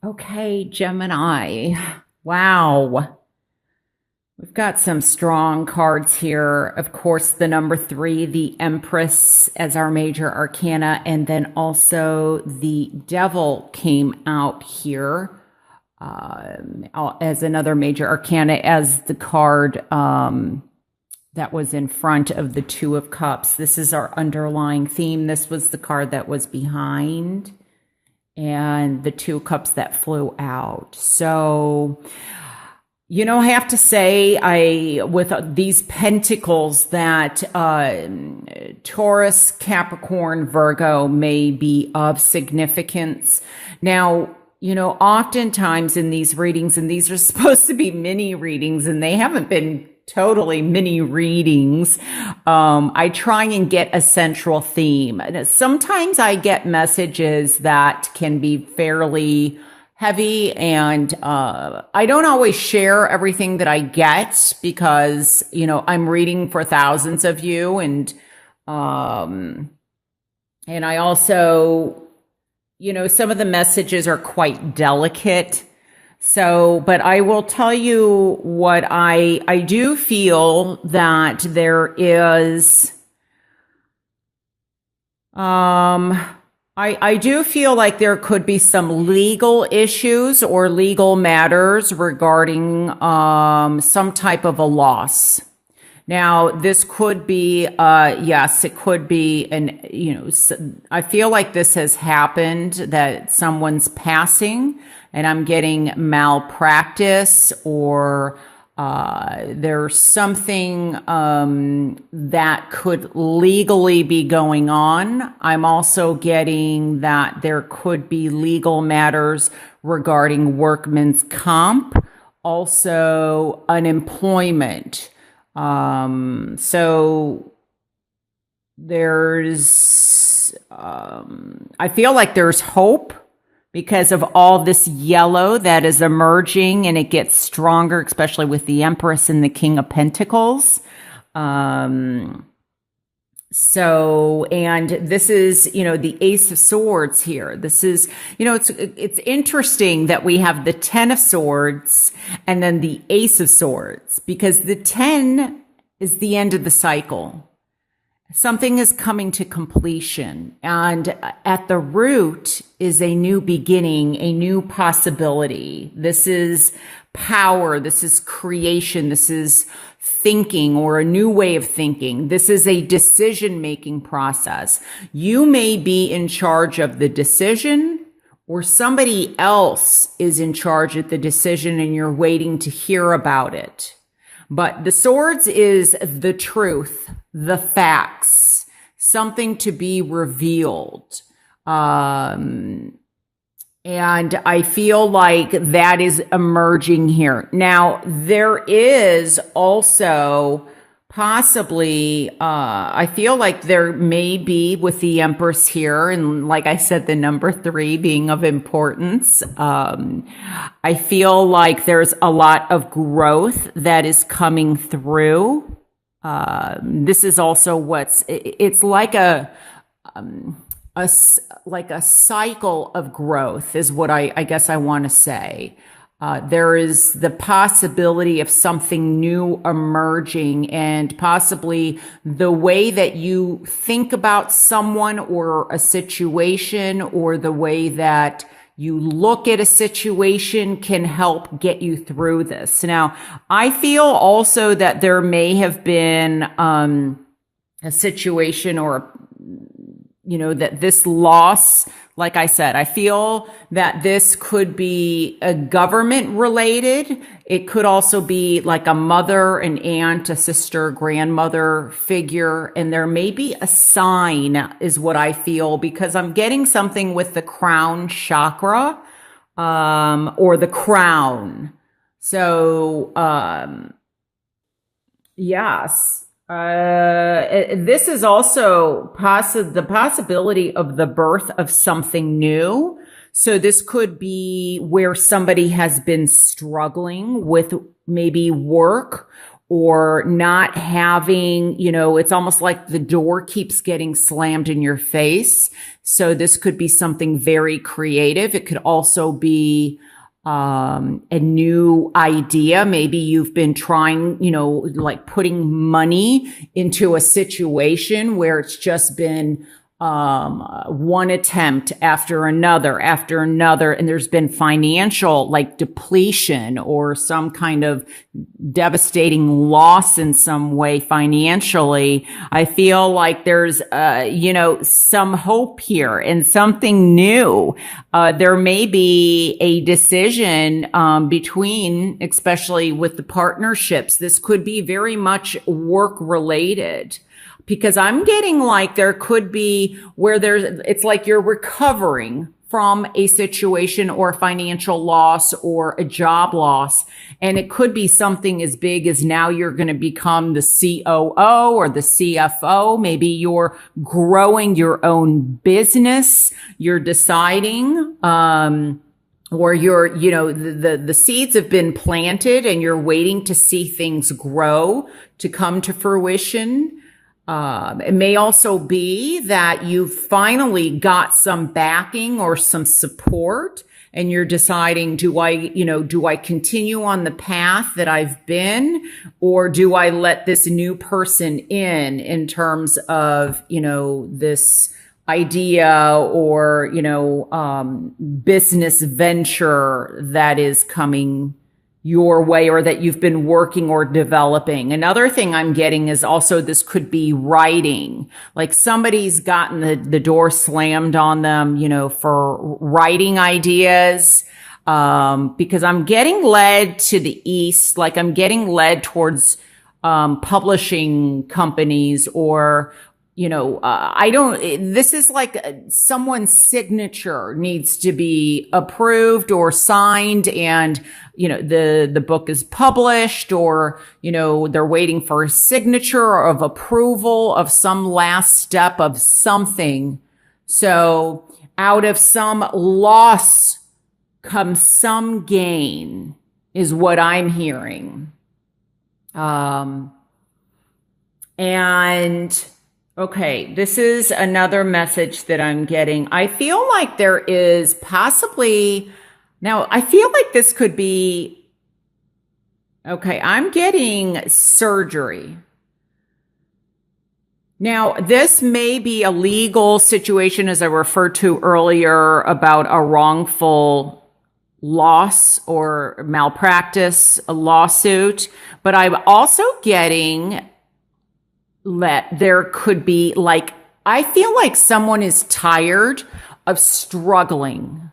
Okay, Gemini. Wow. We've got some strong cards here. Of course, the number three, the Empress as our major arcana, and then also the Devil came out here as another major arcana, as the card that was in front of the Two of Cups. This is our underlying theme. This was the card that was behind, and the Two of Cups that flew out. So, I have to say, with these pentacles, that Taurus, Capricorn, Virgo may be of significance. Now, oftentimes in these readings, and these are supposed to be mini readings, and they haven't been totally mini readings. I try and get a central theme. Sometimes I get messages that can be fairly heavy, and I don't always share everything that I get because, I'm reading for thousands of you, and I also, some of the messages are quite delicate. So, but I will tell you what I do feel that there is, I do feel like there could be some legal issues or legal matters regarding, some type of a loss. Now, this could be, yes, it could be, I feel like this has happened, that someone's passing, and I'm getting malpractice, or there's something that could legally be going on. I'm also getting that there could be legal matters regarding workman's comp, also unemployment. So there's, I feel like there's hope because of all this yellow that is emerging, and it gets stronger, especially with the Empress and the King of Pentacles. So, and this is, the Ace of Swords here. This is, it's interesting that we have the Ten of Swords and then the Ace of Swords, because the 10 is the end of the cycle. Something is coming to completion, and at the root is a new beginning, a new possibility. This is power. This is creation. This is thinking, or a new way of thinking. This is a decision-making process. You may be in charge of the decision, or somebody else is in charge of the decision and you're waiting to hear about it. But the swords is the truth, the facts, something to be revealed. And I feel like that is emerging here. Now, there is also possibly, I feel like there may be, with the Empress here, and like I said, the number 3 being of importance, I feel like there's a lot of growth that is coming through. This is also it's like like a cycle of growth is what I guess I want to say. There is the possibility of something new emerging, and possibly the way that you think about someone or a situation, or the way that you look at a situation, can help get you through this. Now, I feel also that there may have been a situation, or that this loss, like I said, I feel that this could be a government related. It could also be like a mother, an aunt, a sister, grandmother figure. And there may be a sign, is what I feel, because I'm getting something with the crown chakra, or the crown. So, yes. This is also the possibility of the birth of something new. So this could be where somebody has been struggling with maybe work, or not having, it's almost like the door keeps getting slammed in your face. So this could be something very creative. It could also be a new idea. Maybe you've been trying, like putting money into a situation where it's just been one attempt after another, and there's been financial like depletion or some kind of devastating loss in some way financially. I feel like there's, some hope here and something new. There may be a decision, between, especially with the partnerships. This could be very much work related. Because I'm getting like there could be where it's like you're recovering from a situation or financial loss or a job loss. And it could be something as big as now you're going to become the COO or the CFO. Maybe you're growing your own business. You're deciding, or the seeds have been planted and you're waiting to see things grow to come to fruition. It may also be that you finally got some backing or some support and you're deciding, do I continue on the path that I've been, or do I let this new person in terms of, this idea or, business venture that is coming your way or that you've been working or developing. Another thing I'm getting is also this could be writing. Like somebody's gotten the door slammed on them, for writing ideas. Because I'm getting led to the east, like I'm getting led towards, publishing companies or, this is like someone's signature needs to be approved or signed and, the book is published or, they're waiting for a signature of approval of some last step of something. So out of some loss comes some gain is what I'm hearing. Okay, this is another message that I'm getting. I feel like there is possibly, now I feel like this could be, okay, I'm getting surgery. Now, this may be a legal situation, as I referred to earlier, about a wrongful loss or malpractice, a lawsuit, but I'm also getting there could be like, I feel like someone is tired of struggling.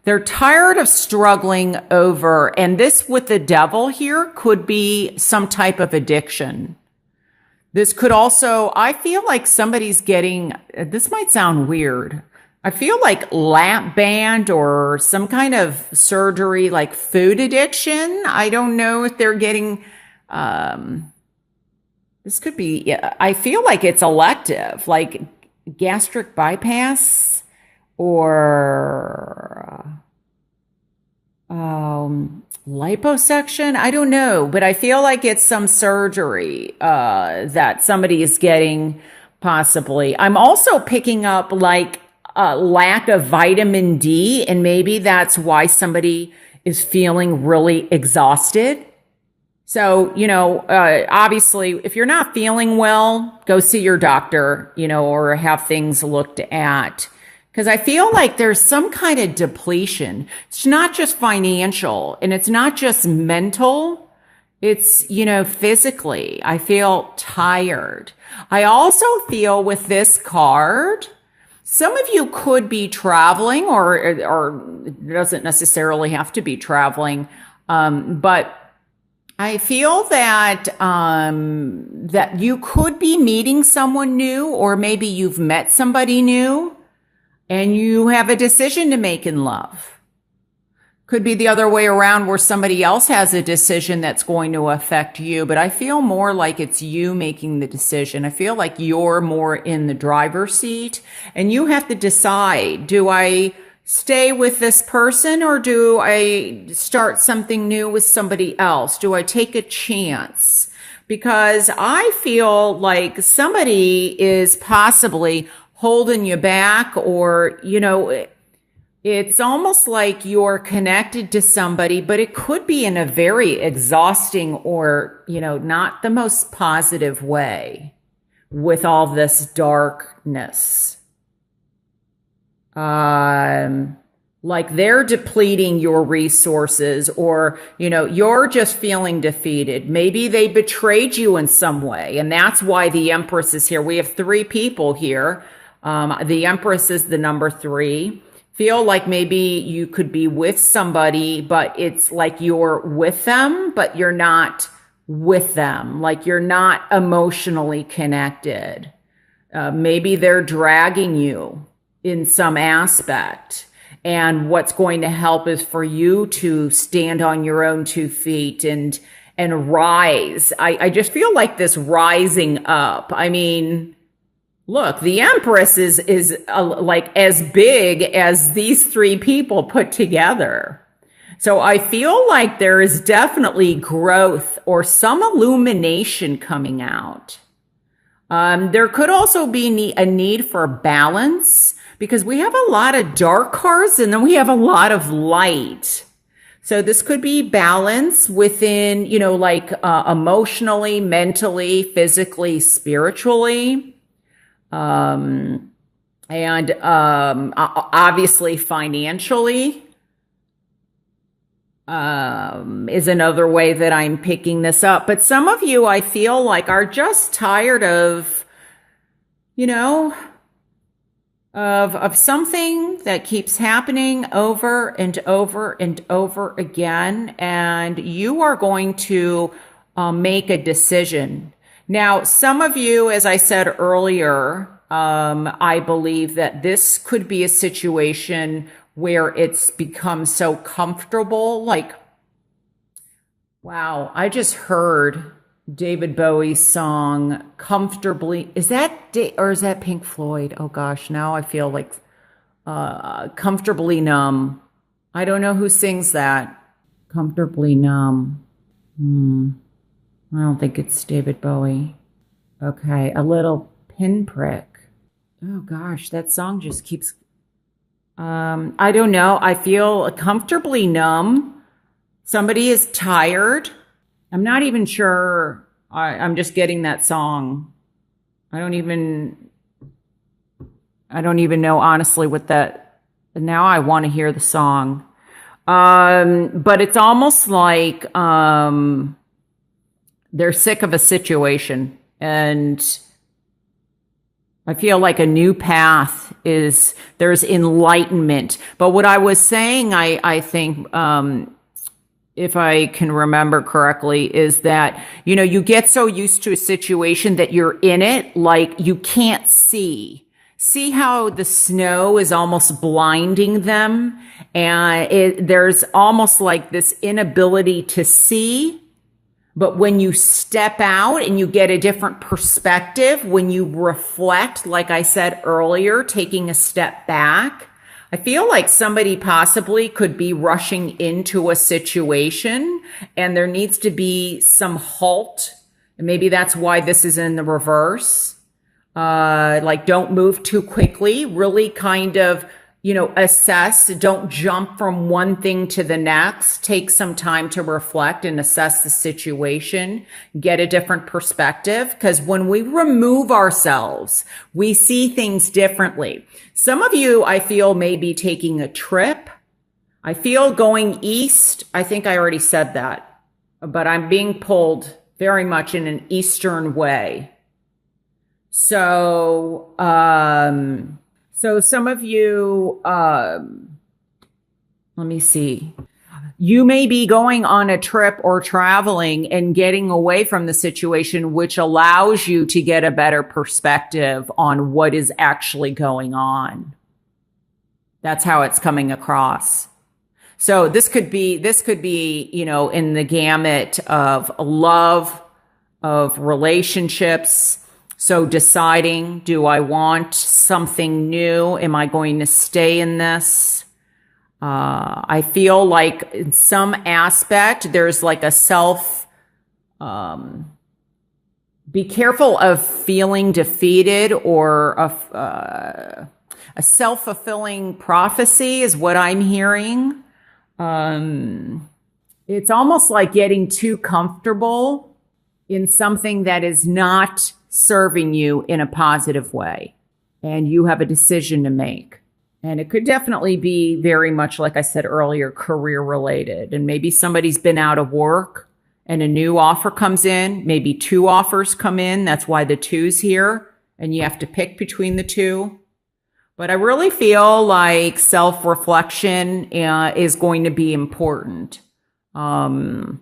They're tired of struggling over, and this with the devil here could be some type of addiction. This could also, I feel like somebody's getting, this might sound weird. I feel like lap band or some kind of surgery, like food addiction. I don't know if they're getting, this could be, I feel like it's elective, like gastric bypass or liposuction. I don't know, but I feel like it's some surgery that somebody is getting possibly. I'm also picking up like a lack of vitamin D, and maybe that's why somebody is feeling really exhausted. So, obviously, if you're not feeling well, go see your doctor, or have things looked at. Because I feel like there's some kind of depletion. It's not just financial and it's not just mental. It's, physically. I feel tired. I also feel with this card, some of you could be traveling or it doesn't necessarily have to be traveling, but I feel that that you could be meeting someone new, or maybe you've met somebody new and you have a decision to make in love. Could be the other way around where somebody else has a decision that's going to affect you, but I feel more like it's you making the decision. I feel like you're more in the driver's seat and you have to decide, do I stay with this person, or do I start something new with somebody else? Do I take a chance? Because I feel like somebody is possibly holding you back, or, it's almost like you're connected to somebody, but it could be in a very exhausting or, not the most positive way with all this darkness. Like they're depleting your resources, or, you're just feeling defeated. Maybe they betrayed you in some way. And that's why the Empress is here. We have 3 people here. The Empress is the number 3. Feel like maybe you could be with somebody, but it's like you're with them, but you're not with them. Like you're not emotionally connected. Maybe they're dragging you in some aspect. And what's going to help is for you to stand on your own 2 feet and rise. I just feel like this rising up. I mean, look, the Empress is like as big as these 3 people put together. So I feel like there is definitely growth or some illumination coming out. There could also be a need for balance, because we have a lot of dark cards and then we have a lot of light. So this could be balance within, emotionally, mentally, physically, spiritually, and obviously financially. Is another way that I'm picking this up. But some of you, I feel like, are just tired of, of something that keeps happening over and over and over again. And you are going to make a decision. Now, some of you, as I said earlier, I believe that this could be a situation where it's become so comfortable. Like, wow, I just heard David Bowie's song Comfortably. Is that or is that Pink Floyd? Oh gosh, now I feel like Comfortably Numb. I don't know who sings that. Comfortably Numb. I don't think it's David Bowie. Okay, A Little Pinprick. Oh gosh, that song just keeps I don't know. I feel comfortably numb. Somebody is tired. I'm not even sure. I'm just getting that song. I don't even know honestly what that. Now I want to hear the song. But it's almost like they're sick of a situation, and I feel like a new path there's enlightenment. But what I was saying, I think, if I can remember correctly, is that, you get so used to a situation that you're in it, like you can't see. See how the snow is almost blinding them? And there's almost like this inability to see. But when you step out and you get a different perspective, when you reflect, like I said earlier, taking a step back, I feel like somebody possibly could be rushing into a situation and there needs to be some halt. And maybe that's why this is in the reverse. Like don't move too quickly, really kind of, assess. Don't jump from one thing to the next. Take some time to reflect and assess the situation, get a different perspective. Because when we remove ourselves, we see things differently. Some of you, I feel, may be taking a trip. I feel going east. I think I already said that, but I'm being pulled very much in an Eastern way. So, so some of you, let me see. You may be going on a trip or traveling and getting away from the situation, which allows you to get a better perspective on what is actually going on. That's how it's coming across. So this could be, in the gamut of love, of relationships. So deciding, do I want something new? Am I going to stay in this? I feel like in some aspect, there's like a be careful of feeling defeated, or a self-fulfilling prophecy is what I'm hearing. It's almost like getting too comfortable in something that is not serving you in a positive way, and you have a decision to make. And it could definitely be very much, like I said earlier, career related. And maybe somebody's been out of work and a new offer comes in. Maybe two offers come in. That's why the two's here. And you have to pick between the two. But I really feel like self-reflection is going to be important. And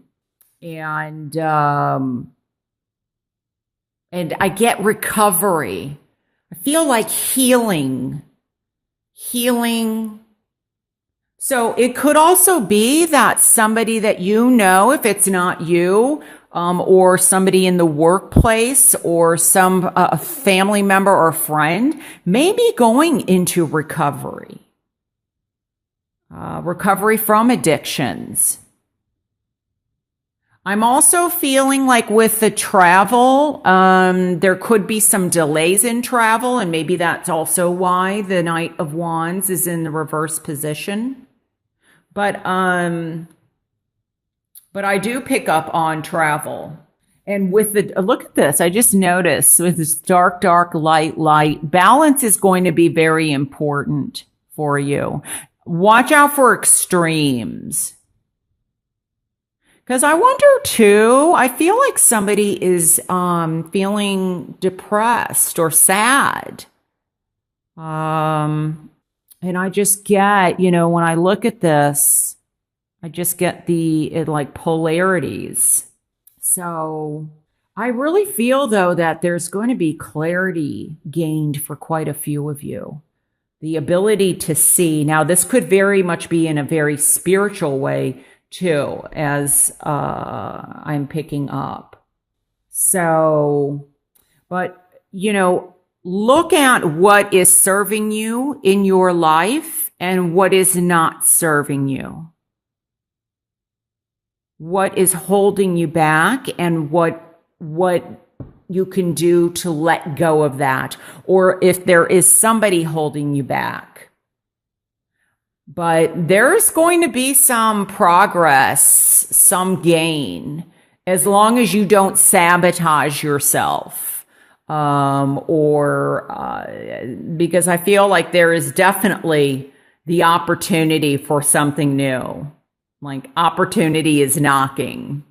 I get recovery. I feel like healing. So it could also be that somebody that you know, if it's not you, or somebody in the workplace, or some a family member or friend, may be going into recovery. Recovery from addictions. I'm also feeling like with the travel, there could be some delays in travel, and maybe that's also why the Knight of Wands is in the reverse position. But I do pick up on travel. And with look at this, I just noticed with this dark, dark, light, light, balance is going to be very important for you. Watch out for extremes. Because I wonder too, I feel like somebody is feeling depressed or sad. And I just get, when I look at this, I just get like polarities. So I really feel though that there's going to be clarity gained for quite a few of you. The ability to see. Now, this could very much be in a very spiritual way too, as I'm picking up. So, but, look at what is serving you in your life and what is not serving you. What is holding you back, and what you can do to let go of that, or if there is somebody holding you back. But there's going to be some progress, some gain, as long as you don't sabotage yourself. Because I feel like there is definitely the opportunity for something new. Like opportunity is knocking.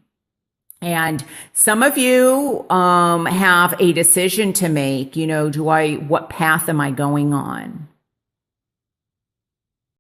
And some of you have a decision to make, what path am I going on?